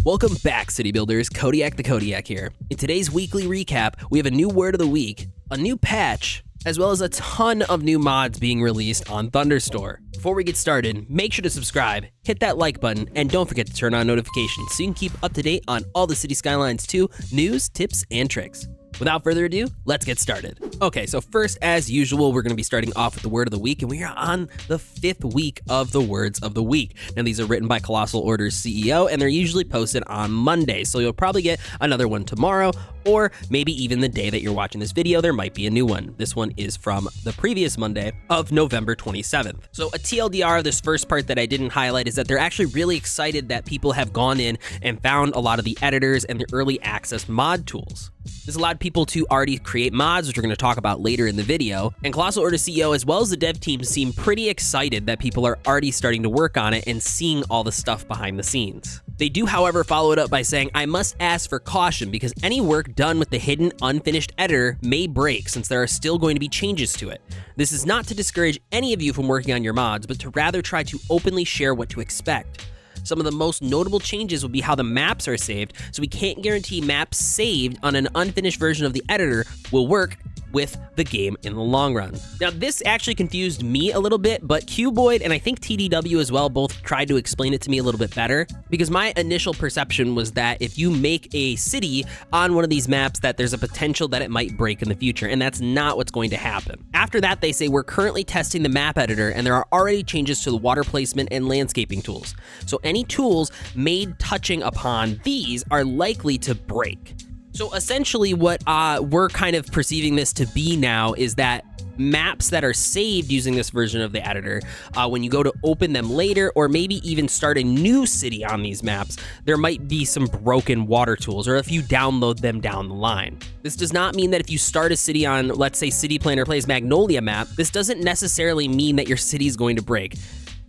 Welcome back, City Builders. Kodiak the Kodiak here. In today's weekly recap, we have a new word of the week, a new patch, as well as a ton of new mods being released on Thunderstore. Before we get started, make sure to subscribe, hit that like button, and don't forget to turn on notifications so you can keep up to date on all the City Skylines 2 news, tips, and tricks. Without further ado, let's get started. Okay, so first, as usual, we're going to be starting off with the word of the week, and we are on the 5th week of the words of the week. Now, these are written by Colossal Order's CEO, and they're usually posted on Monday, so you'll probably get another one tomorrow, or maybe even the day that you're watching this video, there might be a new one. This one is from the previous Monday of November 27th. So a TLDR of this first part that I didn't highlight is that they're actually really excited that people have gone in and found a lot of the editors and the early access mod tools. This allowed people to already create mods, which we're going to talk about later in the video, and Colossal Order CEO as well as the dev team seem pretty excited that people are already starting to work on it and seeing all the stuff behind the scenes. They do, however, follow it up by saying, I must ask for caution because any work done with the hidden unfinished editor may break since there are still going to be changes to it. This is not to discourage any of you from working on your mods, but to rather try to openly share what to expect. Some of the most notable changes will be how the maps are saved, so we can't guarantee maps saved on an unfinished version of the editor will work with the game in the long run. Now, this actually confused me a little bit, but Cuboid and I think TDW as well both tried to explain it to me a little bit better, because my initial perception was that if you make a city on one of these maps that there's a potential that it might break in the future, and that's not what's going to happen. After that, they say we're currently testing the map editor and there are already changes to the water placement and landscaping tools. So any tools made touching upon these are likely to break. So essentially what we're kind of perceiving this to be now is that maps that are saved using this version of the editor, when you go to open them later or maybe even start a new city on these maps, there might be some broken water tools or if you download them down the line. This does not mean that if you start a city on, let's say, City Planner Plays Magnolia map, this doesn't necessarily mean that your city is going to break.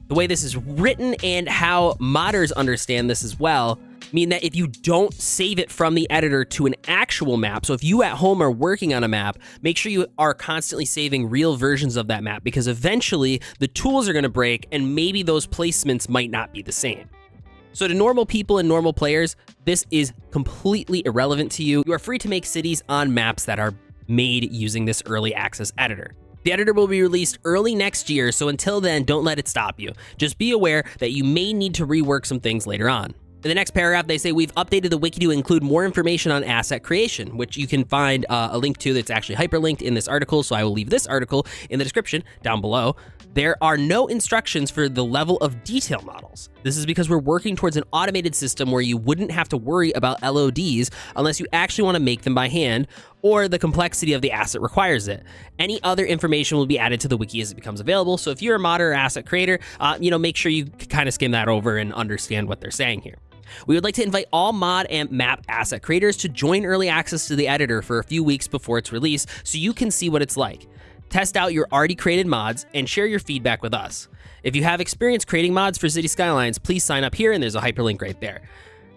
The way this is written and how modders understand this as well mean that if you don't save it from the editor to an actual map, so if you at home are working on a map, make sure you are constantly saving real versions of that map because eventually the tools are going to break and maybe those placements might not be the same. So to normal people and normal players, this is completely irrelevant to you. You are free to make cities on maps that are made using this early access editor. The editor will be released early next year, so until then, don't let it stop you. Just be aware that you may need to rework some things later on. In the next paragraph, they say we've updated the wiki to include more information on asset creation, which you can find a link to that's actually hyperlinked in this article, so I will leave this article in the description down below. There are no instructions for the level of detail models. This is because we're working towards an automated system where you wouldn't have to worry about LODs unless you actually want to make them by hand or the complexity of the asset requires it. Any other information will be added to the wiki as it becomes available, so if you're a modder or asset creator, make sure you kind of skim that over and understand what they're saying here. We would like to invite all mod and map asset creators to join early access to the editor for a few weeks before its release so you can see what it's like. Test out your already created mods and share your feedback with us. If you have experience creating mods for City Skylines, please sign up here and there's a hyperlink right there.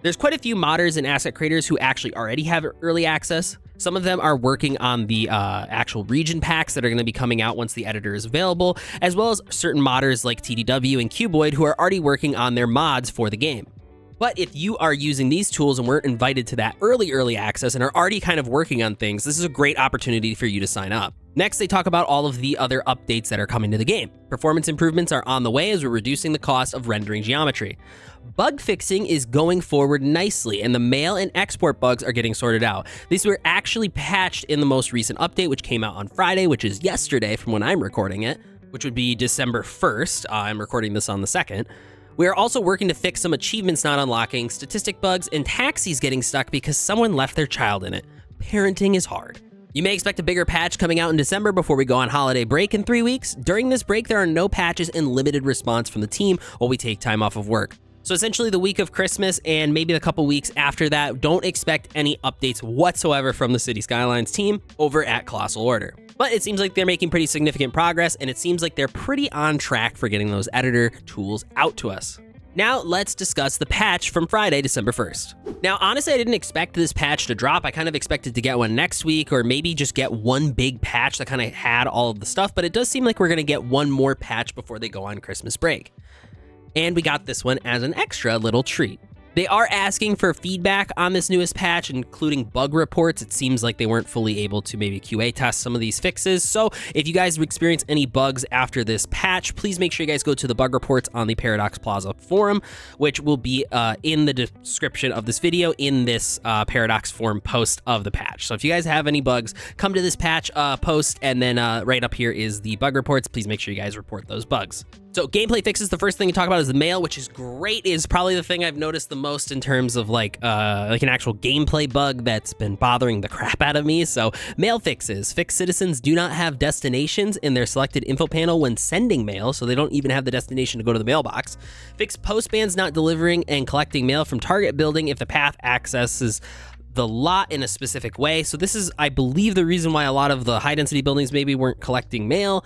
There's quite a few modders and asset creators who actually already have early access. Some of them are working on the actual region packs that are going to be coming out once the editor is available, as well as certain modders like TDW and Cuboid who are already working on their mods for the game. But if you are using these tools and weren't invited to that early access and are already kind of working on things, this is a great opportunity for you to sign up. Next, they talk about all of the other updates that are coming to the game. Performance improvements are on the way as we're reducing the cost of rendering geometry. Bug fixing is going forward nicely, and the mail and export bugs are getting sorted out. These were actually patched in the most recent update, which came out on Friday, which is yesterday from when I'm recording it, which would be December 1st. I'm recording this on the 2nd. We are also working to fix some achievements not unlocking, statistic bugs, and taxis getting stuck because someone left their child in it. Parenting is hard. You may expect a bigger patch coming out in December before we go on holiday break in 3 weeks. During this break, there are no patches and limited response from the team while we take time off of work. So essentially the week of Christmas and maybe a couple weeks after that, don't expect any updates whatsoever from the City Skylines team over at Colossal Order. But it seems like they're making pretty significant progress, and it seems like they're pretty on track for getting those editor tools out to us. Now let's discuss the patch from Friday, December 1st. Now, honestly, I didn't expect this patch to drop. I kind of expected to get one next week or maybe just get one big patch that kind of had all of the stuff, but it does seem like we're gonna get one more patch before they go on Christmas break. And we got this one as an extra little treat. They are asking for feedback on this newest patch, including bug reports. It seems like they weren't fully able to maybe QA test some of these fixes. So if you guys experience any bugs after this patch, please make sure you guys go to the bug reports on the Paradox Plaza forum, which will be in the description of this video in this Paradox forum post of the patch. So if you guys have any bugs, come to this patch post, and then right up here is the bug reports. Please make sure you guys report those bugs. So gameplay fixes, the first thing to talk about is the mail, which is great. Is probably the thing I've noticed the most in terms of like an actual gameplay bug that's been bothering the crap out of me. So mail fixes. Fix citizens do not have destinations in their selected info panel when sending mail, so they don't even have the destination to go to the mailbox. Fix postmans not delivering and collecting mail from target building if the path accesses the lot in a specific way. So this is, I believe, the reason why a lot of the high density buildings maybe weren't collecting mail.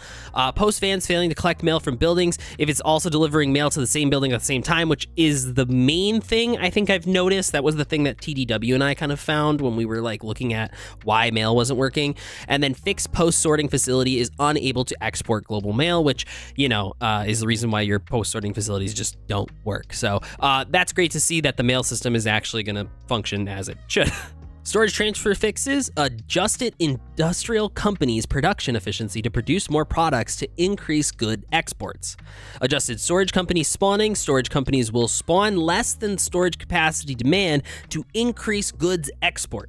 Post vans failing to collect mail from buildings if it's also delivering mail to the same building at the same time, which is the main thing I think I've noticed. That was the thing that TDW and I kind of found when we were like looking at why mail wasn't working. And then fixed post sorting facility is unable to export global mail, which, you know, is the reason why your post sorting facilities just don't work. So that's great to see that the mail system is actually going to function as it should. Storage transfer fixes adjusted industrial companies' production efficiency to produce more products to increase good exports. Adjusted storage companies spawning. Storage companies will spawn less than storage capacity demand to increase goods export.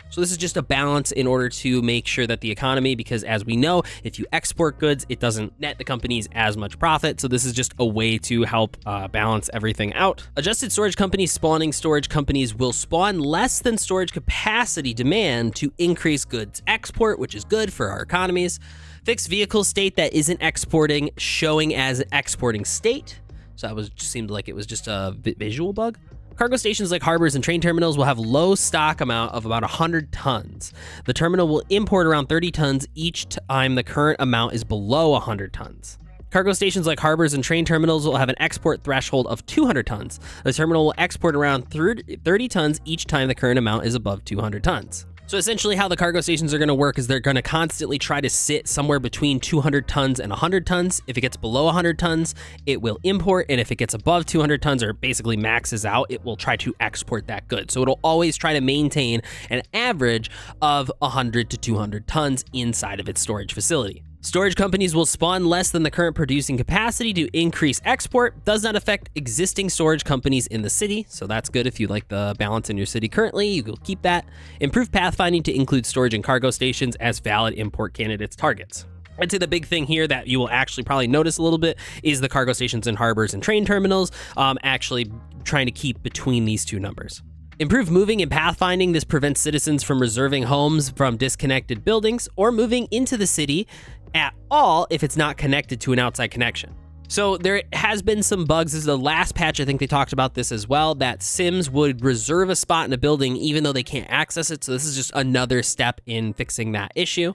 So this is just a balance in order to make sure that the economy, because as we know, if you export goods, it doesn't net the companies as much profit. So this is just a way to help balance everything out. Adjusted storage companies spawning. Storage companies will spawn less than storage capacity demand to increase goods export, which is good for our economies. Fixed vehicle state that isn't exporting, showing as an exporting state. So that seemed like it was just a visual bug. Cargo stations like harbors and train terminals will have low stock amount of about 100 tons. The terminal will import around 30 tons each time the current amount is below 100 tons. Cargo stations like harbors and train terminals will have an export threshold of 200 tons. The terminal will export around 30 tons each time the current amount is above 200 tons. So essentially how the cargo stations are going to work is they're going to constantly try to sit somewhere between 200 tons and 100 tons. If it gets below 100 tons, it will import. And if it gets above 200 tons or basically maxes out, it will try to export that good. So it'll always try to maintain an average of 100 to 200 tons inside of its storage facility. Storage companies will spawn less than the current producing capacity to increase export. Does not affect existing storage companies in the city, so that's good. If you like the balance in your city currently, you will keep that. Improve pathfinding to include storage and cargo stations as valid import candidates targets. I'd say the big thing here that you will actually probably notice a little bit is the cargo stations and harbors and train terminals actually trying to keep between these two numbers. Improve moving and pathfinding. This prevents citizens from reserving homes from disconnected buildings or moving into the city at all if it's not connected to an outside connection. So there has been some bugs. This is the last patch. I think they talked about this as well, that Sims would reserve a spot in a building even though they can't access it. So this is just another step in fixing that issue.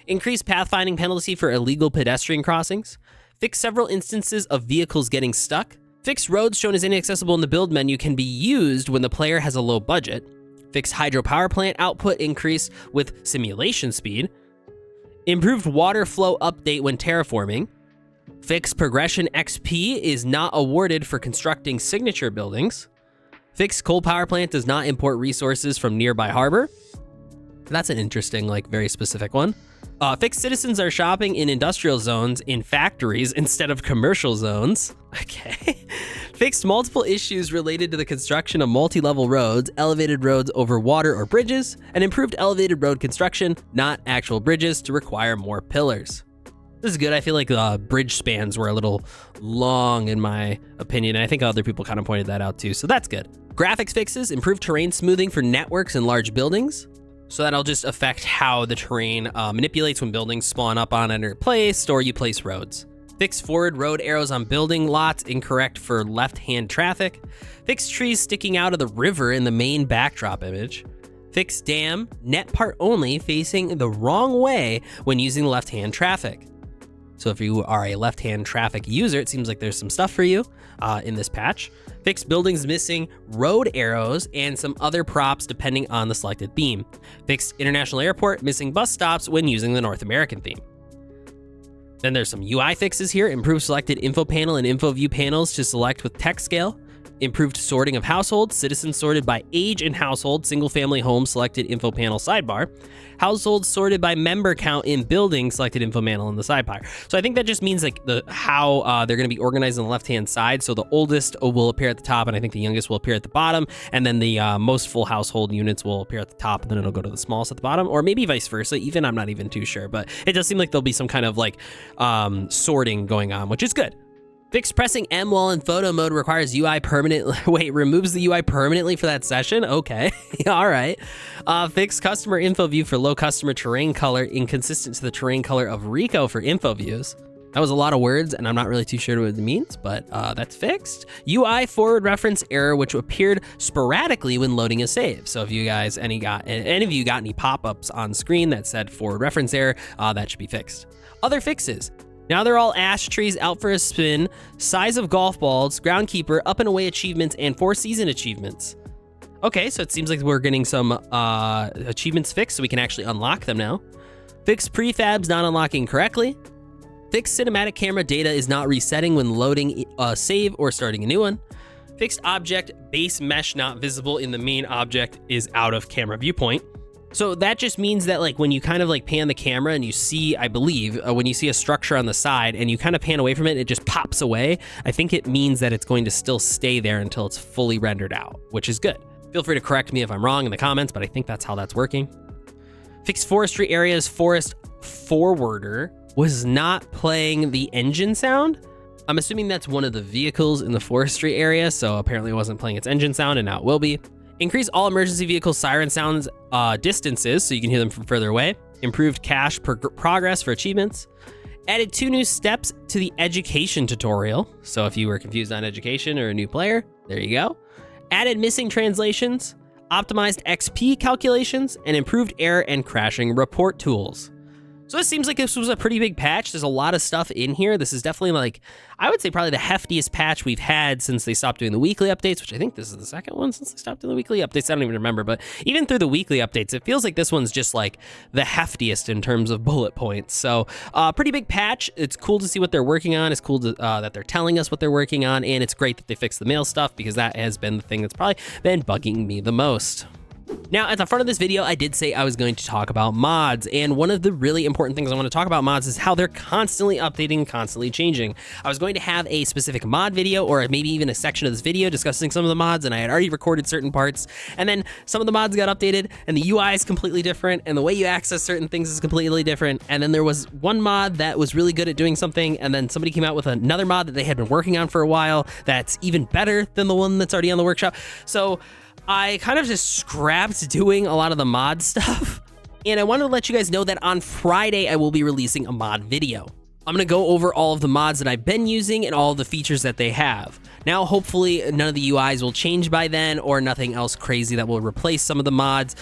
Increase pathfinding penalty for illegal pedestrian crossings. Fix several instances of vehicles getting stuck. Fixed roads shown as inaccessible in the build menu can be used when the player has a low budget. Fixed hydropower plant output increase with simulation speed. Improved water flow update when terraforming. Fixed progression XP is not awarded for constructing signature buildings. Fixed coal power plant does not import resources from nearby harbor. That's an interesting, like, very specific one. Fixed citizens are shopping in industrial zones in factories instead of commercial zones. Okay. Fixed multiple issues related to the construction of multi-level roads, elevated roads over water or bridges, and improved elevated road construction, not actual bridges, to require more pillars. This is good. I feel like bridge spans were a little long in my opinion. And I think other people kind of pointed that out too, so that's good. Graphics fixes, improved terrain smoothing for networks and large buildings. So that'll just affect how the terrain manipulates when buildings spawn up on it or placed, or you place roads. Fix forward road arrows on building lots, incorrect for left-hand traffic. Fix trees sticking out of the river in the main backdrop image. Fix dam, net part only, facing the wrong way when using left-hand traffic. So if you are a left-hand traffic user, it seems like there's some stuff for you in this patch. Fix buildings missing road arrows and some other props depending on the selected theme. Fixed international airport missing bus stops when using the North American theme. Then there's some UI fixes here. Improve selected info panel and info view panels to select with text scale. Improved sorting of households, citizens sorted by age and household, single-family home selected info panel sidebar. Households sorted by member count in building, selected info panel in the sidebar. So I think that just means like how they're going to be organized on the left-hand side. So the oldest will appear at the top, and I think the youngest will appear at the bottom, and then the most full household units will appear at the top, and then it'll go to the smallest at the bottom, or maybe vice versa. Even I'm not even too sure, but it does seem like there'll be some kind of like sorting going on, which is good. Fixed pressing M while in photo mode requires UI permanent. Wait, removes the UI permanently for that session? Okay, all right. Fixed customer info view for low customer terrain color, inconsistent to the terrain color of Rico for info views. That was a lot of words, and I'm not really too sure what it means, but that's fixed. UI forward reference error, which appeared sporadically when loading a save. So if you guys any of you got any pop-ups on screen that said forward reference error, that should be fixed. Other fixes. Now they're all ash trees out for a spin, size of golf balls, groundkeeper, up and away achievements, and 4-season achievements. Okay, so it seems like we're getting some achievements fixed so we can actually unlock them now. Fixed prefabs not unlocking correctly. Fixed cinematic camera data is not resetting when loading a save or starting a new one. Fixed object base mesh not visible in the main object is out of camera viewpoint. So that just means that like when you kind of like pan the camera and you see, I believe, when you see a structure on the side and you kind of pan away from it, it just pops away. I think it means that it's going to still stay there until it's fully rendered out, which is good. Feel free to correct me if I'm wrong in the comments, but I think that's how that's working. Fixed forestry areas forest forwarder was not playing the engine sound. I'm assuming that's one of the vehicles in the forestry area, so apparently it wasn't playing its engine sound, and now it will be. Increase all emergency vehicle siren sounds distances so you can hear them from further away. Improved cache progress for achievements. Added 2 new steps to the education tutorial. So if you were confused on education or a new player, there you go. Added missing translations. Optimized XP calculations, and improved error and crashing report tools. So it seems like this was a pretty big patch. There's a lot of stuff in here. This is definitely like, I would say probably the heftiest patch we've had since they stopped doing the weekly updates, which I think this is the second one since they stopped doing the weekly updates. I don't even remember, but even through the weekly updates, it feels like this one's just like the heftiest in terms of bullet points. So pretty big patch. It's cool to see what they're working on. It's cool to, that they're telling us what they're working on, and it's great that they fixed the mail stuff because that has been the thing that's probably been bugging me the most. Now, at the front of this video, I did say I was going to talk about mods, and one of the really important things I want to talk about mods is how they're constantly updating, constantly changing. I was going to have a specific mod video, or maybe even a section of this video discussing some of the mods, and I had already recorded certain parts, and then some of the mods got updated, and the UI is completely different, and the way you access certain things is completely different, and then there was one mod that was really good at doing something, and then somebody came out with another mod that they had been working on for a while that's even better than the one that's already on the workshop. So I kind of just scrapped doing a lot of the mod stuff, and I wanted to let you guys know that on Friday I will be releasing a mod video. I'm going to go over all of the mods that I've been using and all of the features that they have. Now, hopefully none of the UIs will change by then, or nothing else crazy that will replace some of the mods.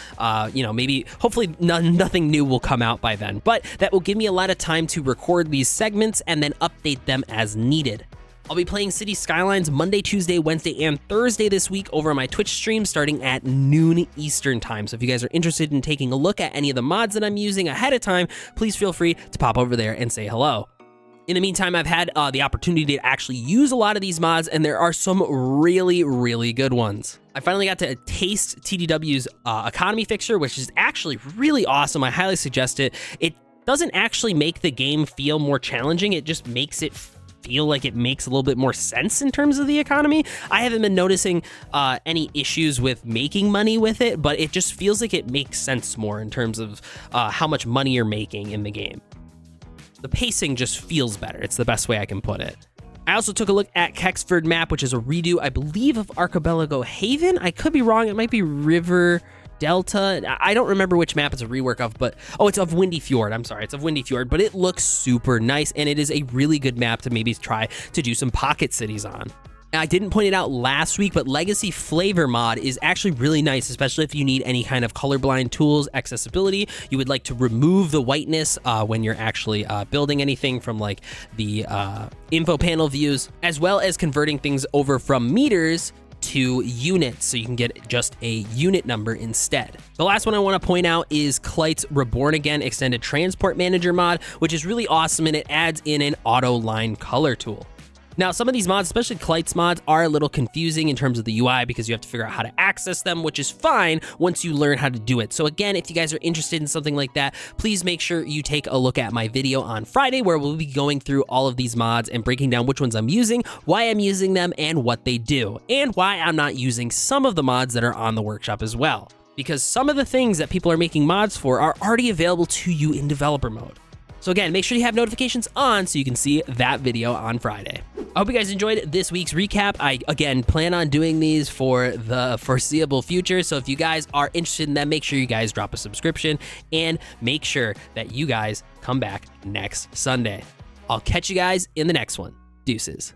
Maybe, hopefully nothing new will come out by then, but that will give me a lot of time to record these segments and then update them as needed. I'll be playing City Skylines Monday, Tuesday, Wednesday, and Thursday this week over on my Twitch stream starting at noon Eastern time. So if you guys are interested in taking a look at any of the mods that I'm using ahead of time, please feel free to pop over there and say hello. In the meantime, I've had the opportunity to actually use a lot of these mods, and there are some really, really good ones. I finally got to taste TDW's EconomyFixer, which is actually really awesome. I highly suggest it. It doesn't actually make the game feel more challenging. It just makes it feel like it makes a little bit more sense in terms of the economy. I haven't been noticing any issues with making money with it, but it just feels like it makes sense more in terms of how much money you're making in the game. The pacing just feels better. It's the best way I can put it. I also took a look at Kexford Map, which is a redo, I believe, of Archipelago Haven. I could be wrong. It might be River Delta. I don't remember which map it's a rework of, but it's of Windy Fjord. I'm sorry, it's of Windy Fjord, but it looks super nice, and it is a really good map to maybe try to do some pocket cities on. I didn't point it out last week, but Legacy Flavor mod is actually really nice, especially if you need any kind of colorblind tools, accessibility. You would like to remove the whiteness when you're actually building anything from like the info panel views, as well as converting things over from meters to units, so you can get just a unit number instead. The last one I want to point out is Kleit's Reborn Again Extended Transport Manager mod, which is really awesome, and it adds in an auto line color tool. Now, some of these mods, especially Klight's mods, are a little confusing in terms of the UI because you have to figure out how to access them, which is fine once you learn how to do it. So again, if you guys are interested in something like that, please make sure you take a look at my video on Friday where we'll be going through all of these mods and breaking down which ones I'm using, why I'm using them, and what they do, and why I'm not using some of the mods that are on the workshop as well. Because some of the things that people are making mods for are already available to you in developer mode. So again, make sure you have notifications on so you can see that video on Friday. I hope you guys enjoyed this week's recap. I, again, plan on doing these for the foreseeable future. So if you guys are interested in them, make sure you guys drop a subscription and make sure that you guys come back next Sunday. I'll catch you guys in the next one. Deuces.